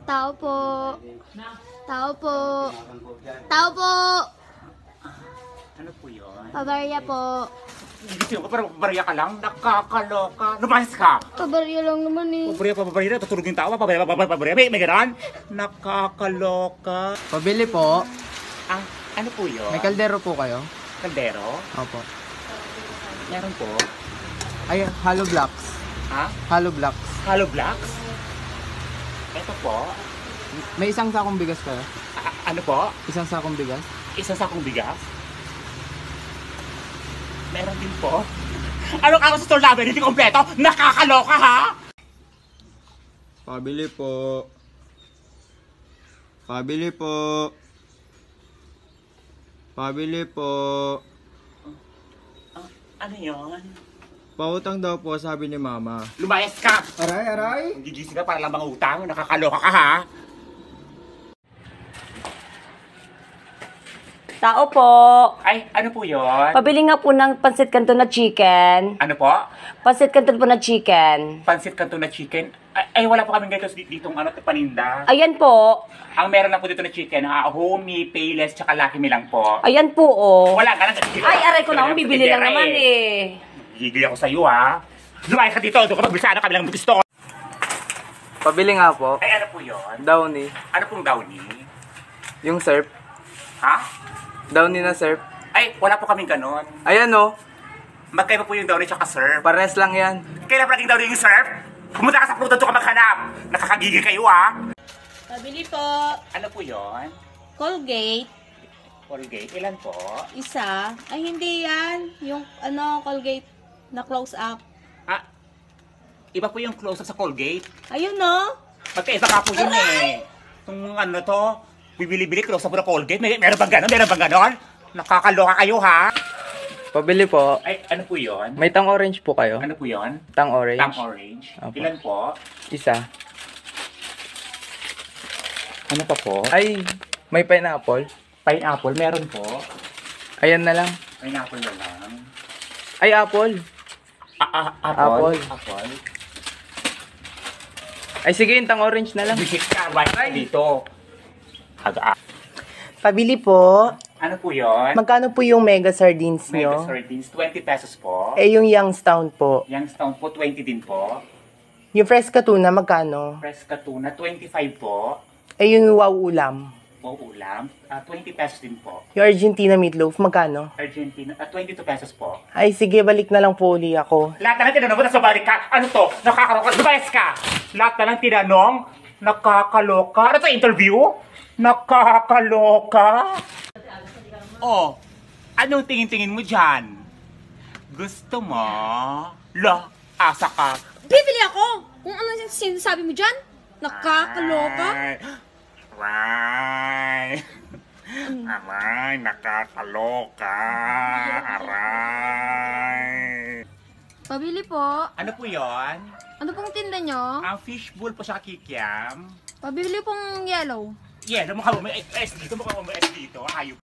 Tao po. Tao po. Tao po. Ano po yun? Pabarya po. Gusto ko parang pabarya ka lang? Nakakaloka. Lumayas ka! Pabarya lang naman eh. Pabarya na. Tutulog yung tao. Pabarya. May ganon? Nakakaloka. Pabili po. Ah, ano po yun? May kaldero po kayo? Kaldero? Opo. Meron po. Ay, hollow blocks. Ha? Hollow blocks. Hollow blocks? Ito po. May isang sakong bigas kayo? Ano po? Isang sakong bigas? Isang sakong bigas? Meron din po. Ano ka sa store namin? Hindi kompleto? Nakakaloka ha? Pabili po. Pabili po. Pabili po. Ano yun? Pautang daw po, sabi ni mama. Lumayas ka! Aray, aray! Gigising ka para lang mga utang. Nakakaloka ka ha? Tao po. Ay, ano po yun? Pabili nga po ng pansit kanto na chicken. Ano po? Pansit kanto po na chicken. Pansit kanto na chicken? Ay, wala po kami ganito ditong ano, paninda. Ayan po. Ang meron lang po dito na chicken, homey, payless, tsaka Lucky Me lang po. Ayan po, oh. Wala ka na. Ay, aray ko na, bibili lang naman eh. Gigil ako sa'yo ha. Lumayas ka dito, doon ka magbisaan kami lang gusto. Pabili nga po. Ay, ano po yun? Downy. Ano pong downy? Yung surf. Ha? Downy na surf. Ay, wala po kaming ganon. Ayan o. Magkaiba po yung downy tsaka surf. Pares lang yan. Kailan pa naging downy yung surf? Pumunta ka sa Pluto ka maghanap. Nakakagigil kayo ha. Pabili po. Ano po yun? Colgate. Colgate, ilan po? Isa. Ay, hindi yan. Yung, Colgate na close up. Ah, iba po yung close-up sa Colgate. Ayun, no? Magkaiba ka po yun eh. Kung ano to, bibili-bili close-up na Colgate. Meron bang ganon? Meron bang ganon? Nakakaloka kayo ha? Pabili po. Ay, ano po yun? May tang orange po kayo? Ano po yun? Tang orange? Tang orange. Apo. Ilan po? Isa. Ano pa po? Ay, may pineapple. Pineapple, meron po. Ayan na lang. Pineapple na lang. Ay, apple. Apple? Apple. Ay, sige, yung tang orange na lang. Visit ka, right dito. Pabili po. Ano po yun? Magkano po yung mega sardines Mega nyo? sardines, 20 pesos po. Eh, yung Youngstown po. Youngstown po, 20 din po. Yung fresca tuna, magkano? Fresca tuna, 25 po. Eh, yung wow ulam. O ulam, 20 pesos din po. Yung Argentina meatloaf, magkano? Argentina, 22 pesos po. Ay, sige, balik na lang po uli ako. Lahat na lang tinanong mo, nasa balik ka. Ano to? Nakakaloka. Lumayas ka. Lahat na lang tinanong, nakakaloka. Ano to, interview? Nakakaloka. Oh, anong tingin-tingin mo dyan? Gusto mo? Asa ka. Bibili ako! Kung ano yung sinasabi mo dyan? Nakakaloka? Aray. Aray, nakakaloka. Aray. Pabili po. Ano po yon? Ano pong tinda nyo? Ang fishbowl po sa kikiam. Pabili pong yellow. Yeah, mukha mo may S dito, mukha mo may S dito. Ayop.